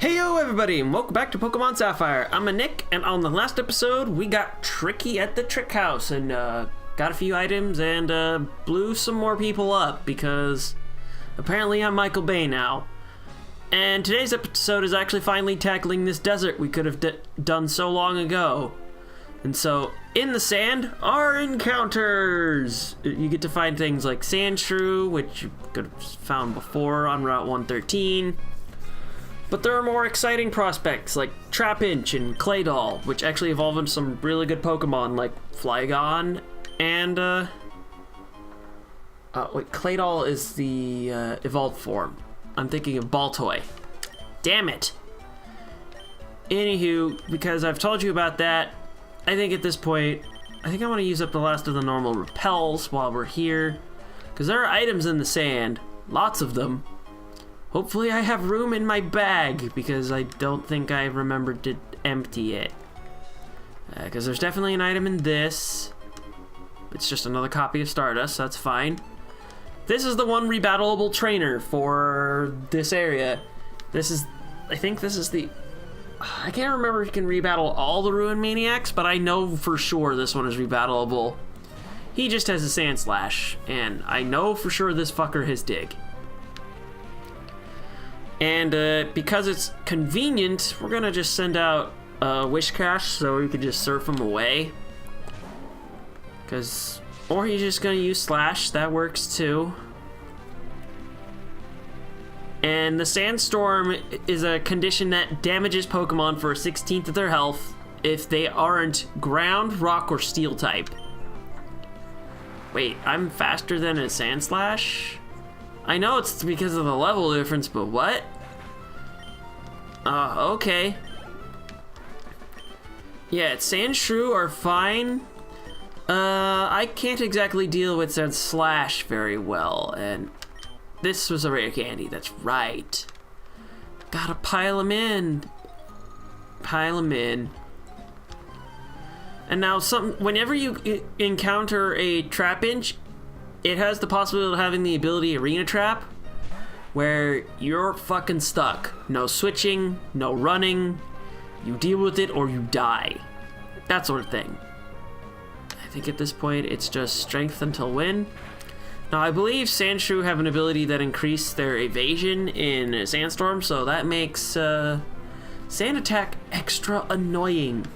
Heyo everybody, and welcome back to Pokemon Sapphire. I'm Nick, and on the last episode, we got tricky at the trick house and got a few items and blew some more people up because apparently I'm Michael Bay now. And today's episode is actually finally tackling this desert we could have done so long ago. And so, in the sand are encounters! You get to find things like Sandshrew, which you could have found before on Route 113. But there are more exciting prospects like Trapinch and Claydol, which actually evolve into some really good Pokemon like Flygon and wait, Claydol is the evolved form. I'm thinking of Baltoy. Damn it! Anywho, because I've told you about that, I think at this point, I think I want to use up the last of the normal repels while we're here. Because there are items in the sand, lots of them. Hopefully I have room in my bag, because I don't think I remembered to empty it. Because there's definitely an item in this. It's just another copy of Stardust, so that's fine. This is the one rebattleable trainer for this area. This is, I think this is the, I can't remember if you can rebattle all the Ruin Maniacs, but I know for sure this one is rebattleable. He just has a Sand Slash, and I know for sure this fucker has Dig. And because it's convenient, we're gonna just send out Wishcash so we can just surf him away. Or he's just gonna use Slash, that works too. And the Sandstorm is a condition that damages Pokemon for 1/16 of their health if they aren't Ground, Rock, or Steel type. Wait, I'm faster than a Sandslash? I know it's because of the level difference, but what? Okay. Yeah, Sandshrew are fine. I can't exactly deal with Sand Slash very well, and this was a rare candy, that's right. Gotta pile them in. Pile them in. And now, whenever you encounter a Trapinch, it has the possibility of having the ability Arena Trap, where you're fucking stuck. No switching, no running, you deal with it or you die. That sort of thing. I think at this point it's just strength until win. Now I believe Sandshrew have an ability that increase their evasion in Sandstorm, so that makes Sand Attack extra annoying.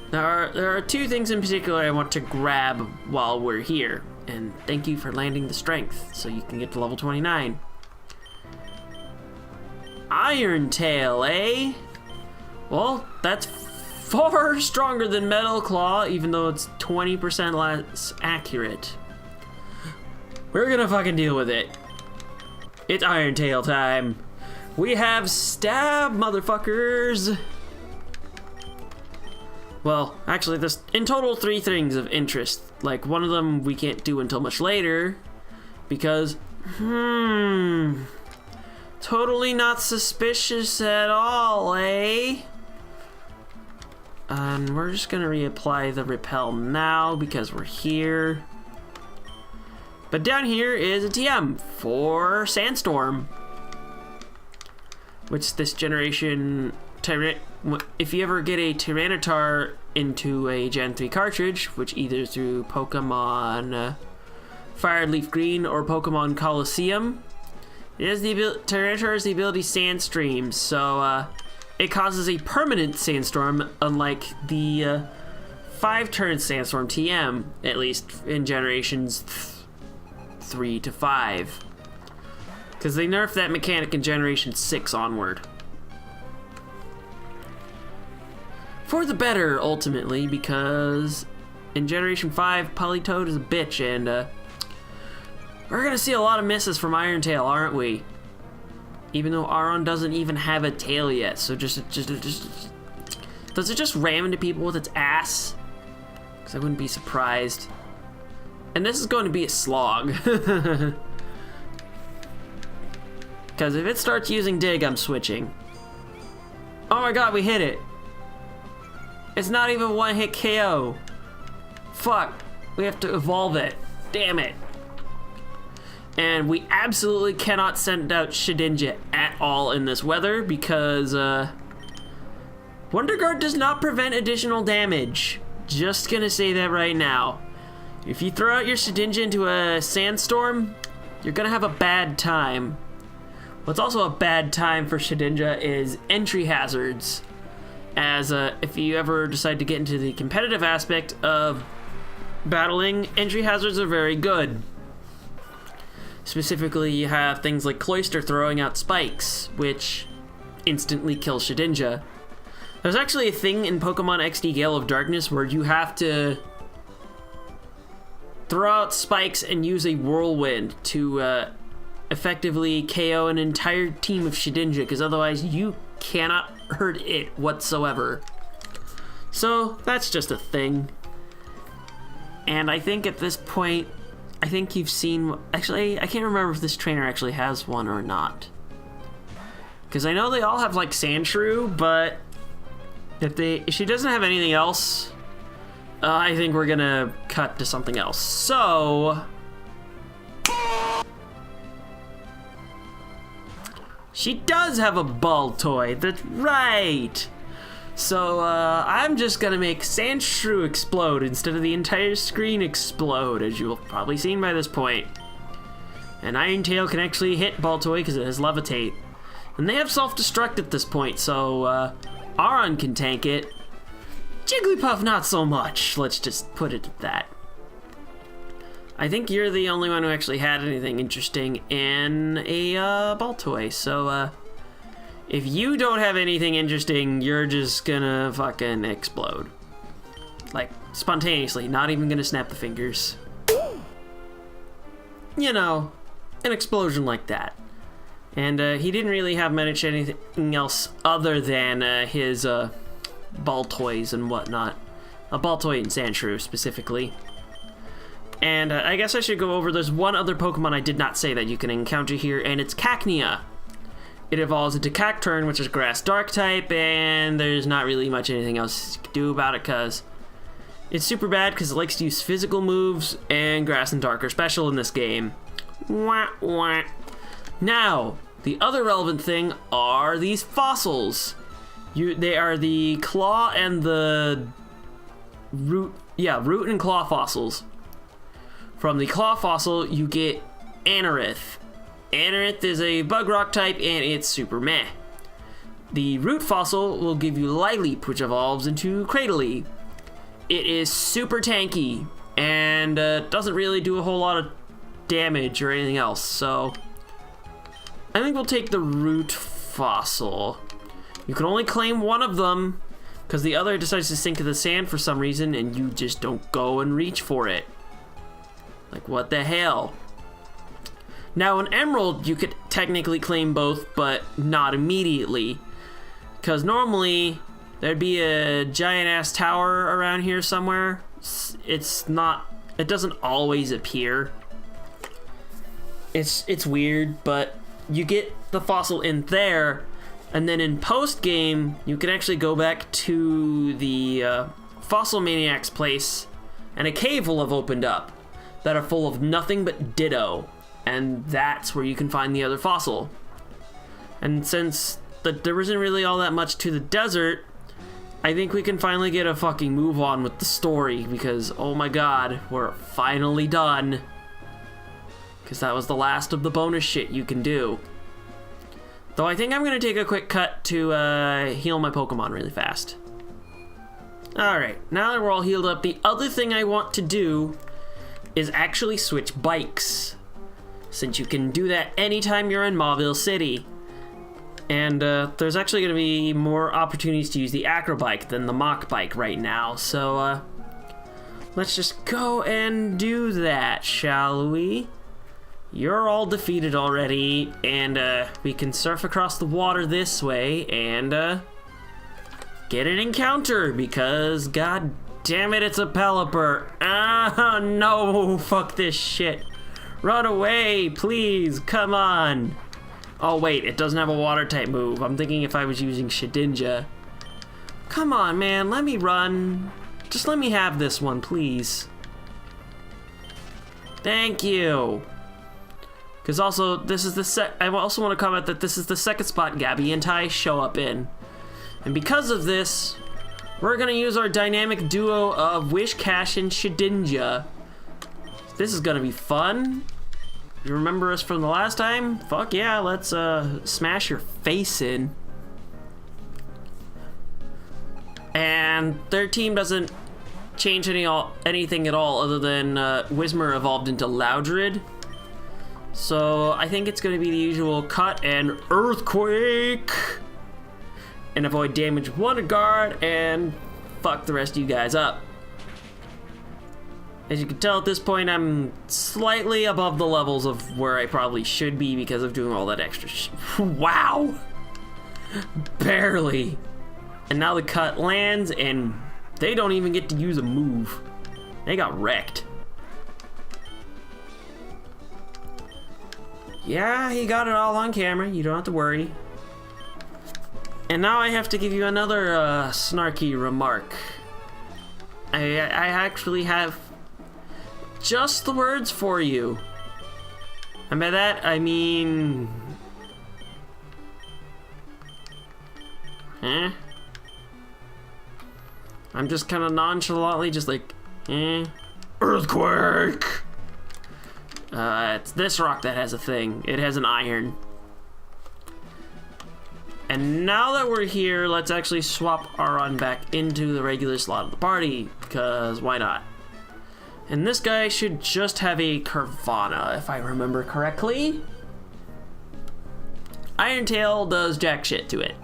There are two things in particular I want to grab while we're here. And thank you for landing the strength, so you can get to level 29. Iron Tail, eh? Well, that's far stronger than Metal Claw, even though it's 20% less accurate. We're gonna fucking deal with it. It's Iron Tail time. We have Stab, motherfuckers! Well, actually, there's in total 3 things of interest. Like, one of them we can't do until much later, because, totally not suspicious at all, eh? And we're just gonna reapply the repel now, because we're here. But down here is a TM for Sandstorm, which this generation, if you ever get a Tyranitar into a Gen 3 cartridge, which either through Pokemon Fire Leaf Green or Pokemon Colosseum, it has the Tyranitar has the ability Sandstream, so it causes a permanent Sandstorm, unlike the 5-turn Sandstorm TM, at least in generations 3 to 5. Because they nerfed that mechanic in Generation 6 onward. For the better, ultimately, because in Generation 5, Politoed is a bitch, and we're gonna see a lot of misses from Iron Tail, aren't we? Even though Aron doesn't even have a tail yet, so does it just ram into people with its ass? Because I wouldn't be surprised. And this is going to be a slog. Because if it starts using Dig, I'm switching. Oh my god, we hit it! It's not even one-hit KO. Fuck. We have to evolve it. Damn it. And we absolutely cannot send out Shedinja at all in this weather because Wonder Guard does not prevent additional damage. Just gonna say that right now. If you throw out your Shedinja into a sandstorm, you're gonna have a bad time. What's also a bad time for Shedinja is entry hazards. As if you ever decide to get into the competitive aspect of battling, entry hazards are very good. Specifically, you have things like Cloyster throwing out spikes, which instantly kill Shedinja. There's actually a thing in Pokemon XD Gale of Darkness where you have to throw out spikes and use a whirlwind to effectively KO an entire team of Shedinja, because otherwise you cannot hurt it whatsoever. So that's just a thing. And I think at this point, I think you've seen... Actually, I can't remember if this trainer actually has one or not. Because I know they all have, like, Sandshrew, but if she doesn't have anything else, I think we're gonna cut to something else. So... She does have a Baltoy, that's right! So, I'm just gonna make Sandshrew explode instead of the entire screen explode, as you've probably seen by this point. And Iron Tail can actually hit Baltoy because it has Levitate. And they have Self-Destruct at this point, so, Aron can tank it. Jigglypuff not so much, let's just put it at that. I think you're the only one who actually had anything interesting in a, Baltoy, so, if you don't have anything interesting, you're just gonna fucking explode. Like, spontaneously, not even gonna snap the fingers. You know, an explosion like that. And he didn't really have much anything else other than his Baltoys and whatnot. A Baltoy and Sandshrew, specifically. And I guess I should go over, there's one other Pokemon I did not say that you can encounter here, and it's Cacnea. It evolves into Cacturn, which is Grass Dark type, and there's not really much anything else you can do about it, because it's super bad because it likes to use physical moves, and Grass and Dark are special in this game. Wah, wah. Now, the other relevant thing are these fossils. They are the claw and the root, root and claw fossils. From the claw fossil, you get Anorith. Anorith is a bug rock type and it's super meh. The root fossil will give you Lileep, which evolves into Cradily. It is super tanky and doesn't really do a whole lot of damage or anything else, so I think we'll take the root fossil. You can only claim one of them because the other decides to sink to the sand for some reason and you just don't go and reach for it. Like, what the hell? Now, in Emerald, you could technically claim both, but not immediately. Because normally, there'd be a giant-ass tower around here somewhere. It's not... It doesn't always appear. It's weird, but you get the fossil in there, and then in post-game, you can actually go back to the Fossil Maniac's place, and a cave will have opened up that are full of nothing but Ditto. And that's where you can find the other fossil. And since there isn't really all that much to the desert, I think we can finally get a fucking move on with the story, because oh my god, we're finally done. Because that was the last of the bonus shit you can do. Though I think I'm gonna take a quick cut to heal my Pokemon really fast. Alright, now that we're all healed up, the other thing I want to do is actually switch bikes, since you can do that anytime you're in Mauville City. And there's actually going to be more opportunities to use the Acro Bike than the Mach Bike right now, so let's just go and do that, shall we? You're all defeated already, and we can surf across the water this way and get an encounter, because god damn it, it's a Pelipper. Ah, no, fuck this shit. Run away, please, come on. Oh wait, it doesn't have a water type move. I'm thinking if I was using Shedinja. Come on, man, let me run. Just let me have this one, please. Thank you. Because also, this is the I also want to comment that this is the second spot Gabby and Ty show up in. And because of this, we're going to use our dynamic duo of Wish, Cash, and Shedinja. This is going to be fun. You remember us from the last time? Fuck yeah, let's smash your face in. And their team doesn't change anything at all other than Whismur evolved into Loudred. So I think it's going to be the usual cut and earthquake. And avoid damage one guard and fuck the rest of you guys up. As you can tell at this point, I'm slightly above the levels of where I probably should be because of doing all that extra wow! Barely. And now the cut lands and they don't even get to use a move. They got wrecked. Yeah, he got it all on camera. You don't have to worry. And now I have to give you another snarky remark. I actually have just the words for you. And by that, I mean... I'm just kind of nonchalantly just like, earthquake! It's this rock that has a thing. It has an iron. And now that we're here, let's actually swap Aron back into the regular slot of the party, because why not? And this guy should just have a Carvanha, if I remember correctly. Iron Tail does jack shit to it.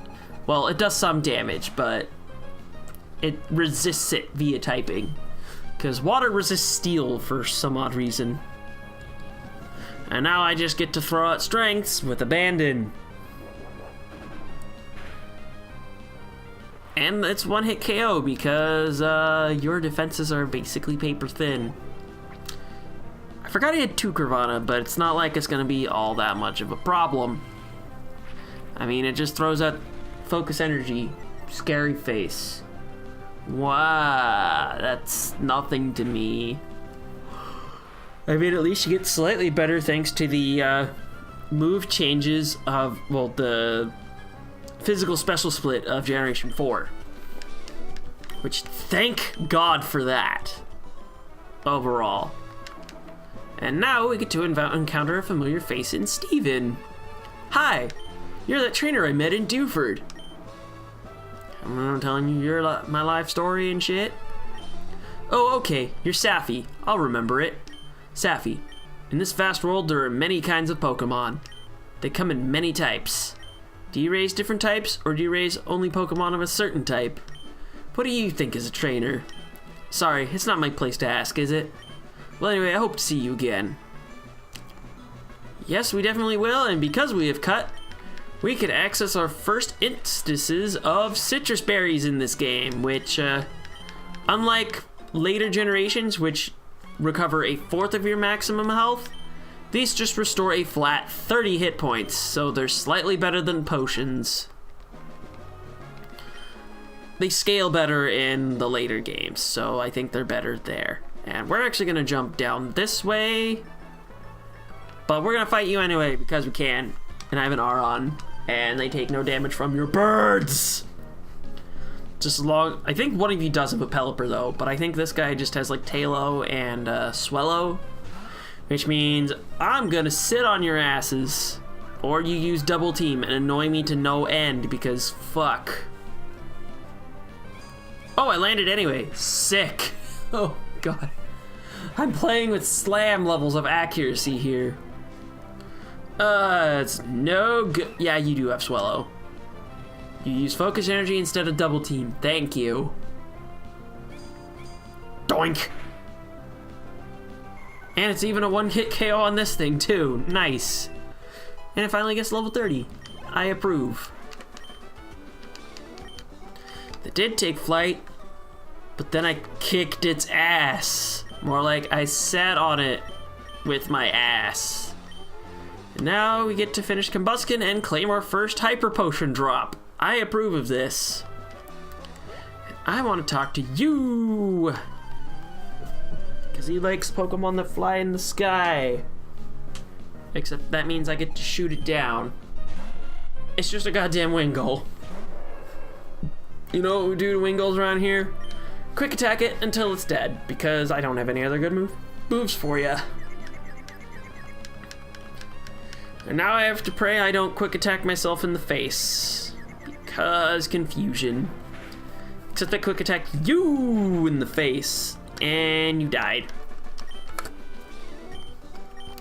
Well, it does some damage, but it resists it via typing. Because water resists steel for some odd reason. And now I just get to throw out strengths with Abandon. And it's one hit KO because your defenses are basically paper thin. I forgot he had 2 Carvanha, but it's not like it's going to be all that much of a problem. I mean, it just throws out focus energy. Scary face. Wow, that's nothing to me. I mean, at least you get slightly better thanks to the move changes of, well, the physical special split of Generation 4. Which, thank God for that. Overall. And now we get to encounter a familiar face in Steven. Hi, you're that trainer I met in Dewford. I'm telling you my life story and shit. Oh, okay, you're Sapphy. I'll remember it. Sapphy. In this vast world, there are many kinds of Pokemon. They come in many types. Do you raise different types, or do you raise only Pokemon of a certain type? What do you think as a trainer? Sorry, it's not my place to ask, is it? Well, anyway, I hope to see you again. Yes, we definitely will, and because we have cut, we can access our first instances of citrus berries in this game, which, unlike later generations, which recover a fourth of your maximum health, these just restore a flat 30 hit points, so they're slightly better than potions. They scale better in the later games, so I think they're better there. And we're actually gonna jump down this way, but we're gonna fight you anyway because we can. And I have an Aron, and they take no damage from your birds. Just long. I think one of you does have a Pelipper though, but I think this guy just has like Tailo and Swellow, which means I'm gonna sit on your asses, or you use double team and annoy me to no end because fuck. Oh, I landed anyway. Sick. Oh god. I'm playing with slam levels of accuracy here. It's no good. Yeah, you do have Swellow. You use focus energy instead of double team. Thank you. Doink. And it's even a one-hit KO on this thing too. Nice. And it finally gets level 30. I approve. It did take flight, but then I kicked its ass. More like I sat on it with my ass. And now we get to finish Combuskin and claim our first Hyper Potion drop. I approve of this. I want to talk to you, because he likes Pokemon that fly in the sky. Except that means I get to shoot it down. It's just a goddamn Wingull. You know what we do to Wingulls around here? Quick attack it until it's dead, because I don't have any other good moves for ya. And now I have to pray I don't quick attack myself in the face. Because confusion. Except I quick attacked you in the face, and you died.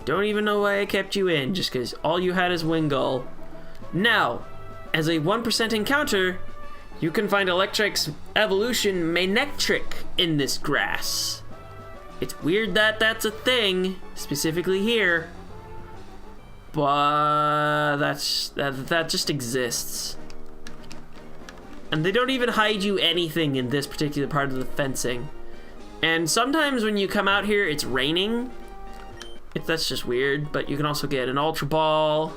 Don't even know why I kept you in, just because all you had is Wingull. Now, as a 1% encounter, you can find Electric's evolution Manectric in this grass. It's weird that that's a thing, specifically here, but that just exists. And they don't even hide you anything in this particular part of the fencing. And sometimes when you come out here, it's raining. That's just weird, but you can also get an Ultra Ball,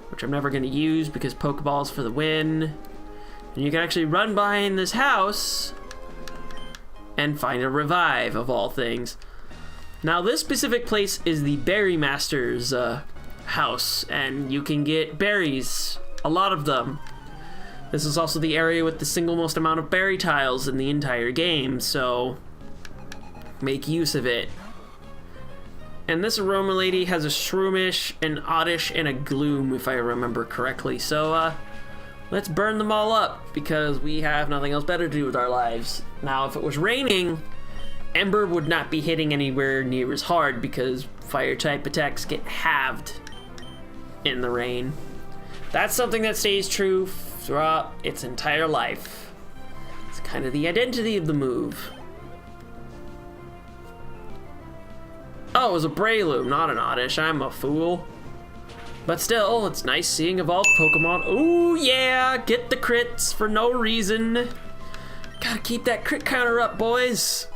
which I'm never going to use because Pokeballs for the win. And you can actually run behind this house and find a revive, of all things. Now, this specific place is the Berry Master's house, and you can get berries, a lot of them. This is also the area with the single most amount of berry tiles in the entire game, so make use of it. And this Aroma Lady has a Shroomish, an Oddish, and a Gloom, if I remember correctly. So, let's burn them all up, because we have nothing else better to do with our lives. Now, if it was raining, Ember would not be hitting anywhere near as hard, because Fire-type attacks get halved in the rain. That's something that stays true throughout its entire life. It's kind of the identity of the move. Oh, it was a Breloom, not an Oddish. I'm a fool. But still, it's nice seeing evolved Pokemon. Ooh, yeah, get the crits for no reason. Gotta keep that crit counter up, boys.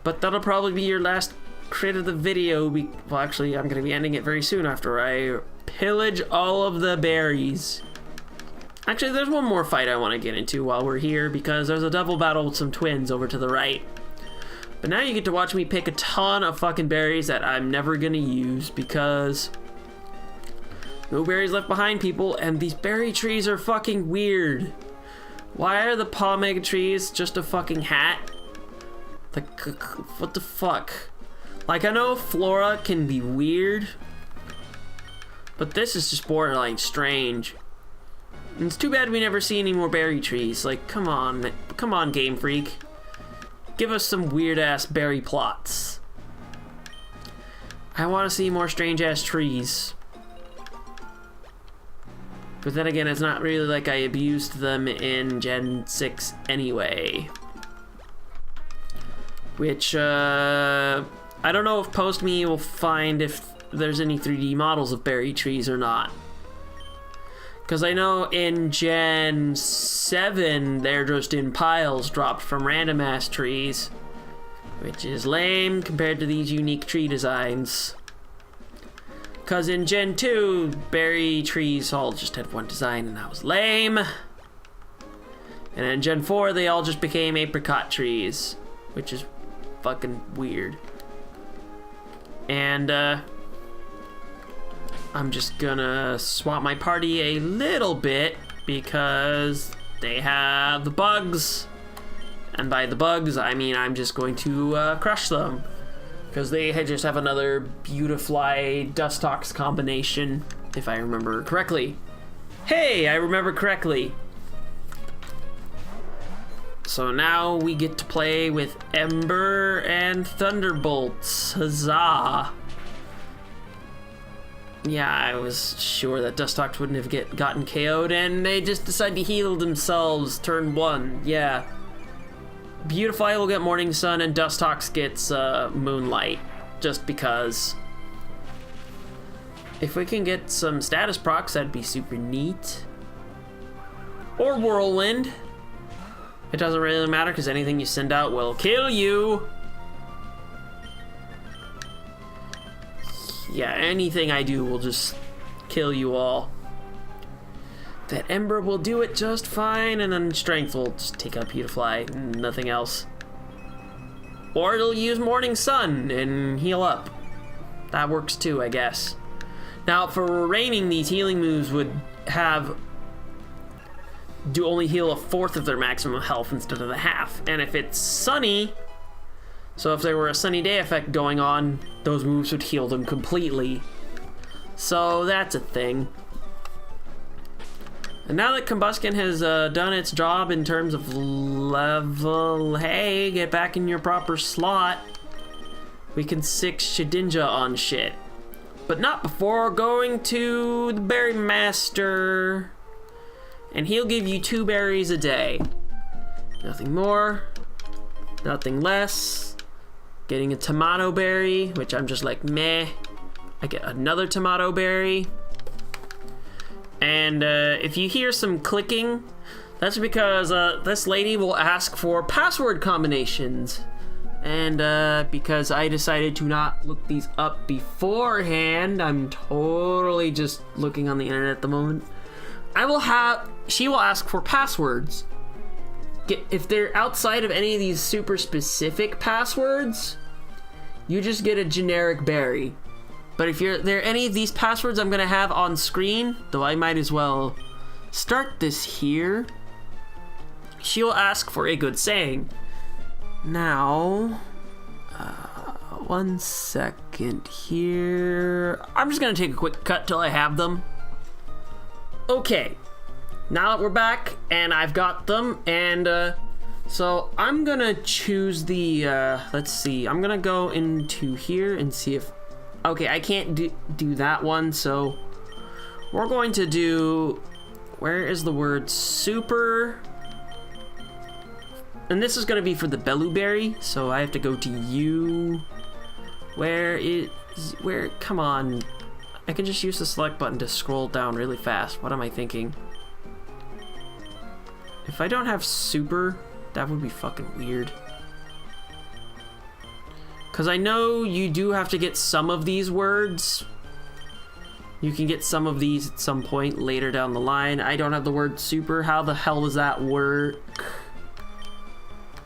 But that'll probably be your last crit of the video. Well, actually, I'm gonna be ending it very soon after I pillage all of the berries. Actually, there's one more fight I want to get into while we're here, because there's a double battle with some twins over to the right. But now you get to watch me pick a ton of fucking berries that I'm never gonna use, because no berries left behind, people, and these berry trees are fucking weird. Why are the Palmega trees just a fucking hat? Like, what the fuck? Like, I know flora can be weird, but this is just borderline strange. And it's too bad we never see any more berry trees. Like, come on, Game Freak. Give us some weird-ass berry plots. I want to see more strange-ass trees. But then again, it's not really like I abused them in Gen 6 anyway. Which, I don't know if Post.me will find if there's any 3D models of berry trees or not. Because I know in Gen 7, they're just in piles dropped from random-ass trees. Which is lame compared to these unique tree designs. Because in Gen 2, berry trees all just had one design, and that was lame. And in Gen 4, they all just became apricot trees. Which is fucking weird. And, I'm just gonna swap my party a little bit because they have the bugs. And by the bugs, I mean I'm just going to crush them. Because they just have another Beautifly Dustox combination, if I remember correctly. Hey, I remember correctly. So now we get to play with Ember and Thunderbolts. Huzzah! Yeah, I was sure that Dustox wouldn't have gotten KO'd, and they just decide to heal themselves turn 1. Yeah. Beautifly will get Morning Sun, and Dustox gets Moonlight, just because. If we can get some status procs, that'd be super neat. Or Whirlwind. It doesn't really matter, because anything you send out will kill you. Yeah, anything I do will just kill you all. That Ember will do it just fine, and then Strength will just take out Beautifly, nothing else. Or it'll use Morning Sun and heal up. That works too, I guess. Now, for raining, these healing moves would only heal a fourth of their maximum health instead of the half. And if it's sunny, so if there were a sunny day effect going on, those moves would heal them completely. So that's a thing. And now that Combustion has done its job in terms of level, hey, get back in your proper slot. We can 6 Shedinja on shit. But not before going to the Berry Master. And he'll give you 2 berries a day. Nothing more, nothing less. Getting a tomato berry, which I'm just like, meh. I get another tomato berry. And if you hear some clicking, that's because this lady will ask for password combinations. And because I decided to not look these up beforehand, I'm totally just looking on the internet at the moment. She will ask for passwords. If they're outside of any of these super specific passwords, you just get a generic berry. But if there are any of these passwords I'm gonna have on screen, though I might as well start this here, she'll ask for a good saying. Now, 1 second here. I'm just gonna take a quick cut till I have them. Okay, now that we're back and I've got them, and so I'm gonna choose the, let's see, I'm gonna go into here and see if, okay, I can't do that one, so we're going to do, where is the word super? And this is gonna be for the Belluberry, so I have to go to U. Come on. I can just use the select button to scroll down really fast. What am I thinking? If I don't have super, that would be fucking weird. Because I know you do have to get some of these words. You can get some of these at some point later down the line. I don't have the word super. How the hell does that work?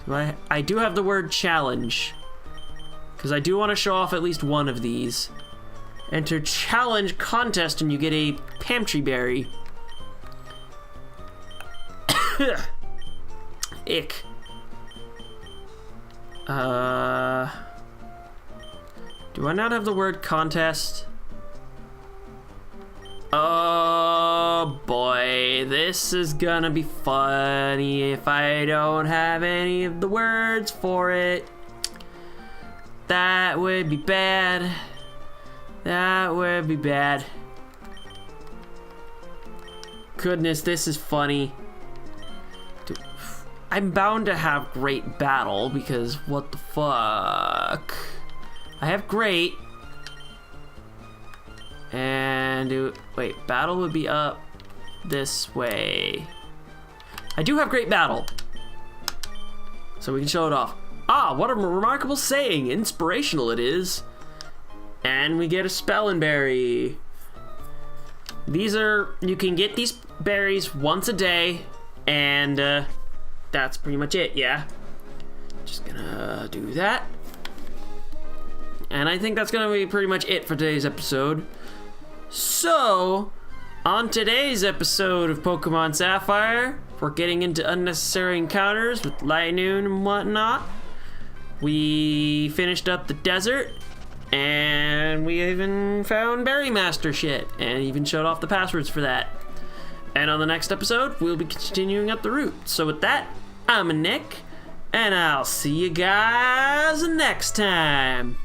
I do have the word challenge, because I do want to show off at least one of these. Enter challenge contest and you get a Pamtree berry. Ick. Do I not have the word contest? Oh boy, this is gonna be funny if I don't have any of the words for it. That would be bad. That would be bad. Goodness, this is funny. Dude, I'm bound to have great battle because what the fuck? I have great. And wait, battle would be up this way. I do have great battle, so we can show it off. Ah, what a remarkable saying! Inspirational it is. And we get a Spellin' Berry. You can get these berries once a day, and that's pretty much it. Yeah. Just gonna do that. And I think that's gonna be pretty much it for today's episode. So, on today's episode of Pokemon Sapphire, we're getting into unnecessary encounters with Lightnoon and whatnot. We finished up the desert, and we even found Berry Master shit, and even showed off the passwords for that. And on the next episode, we'll be continuing up the route. So with that, I'm Nick, and I'll see you guys next time.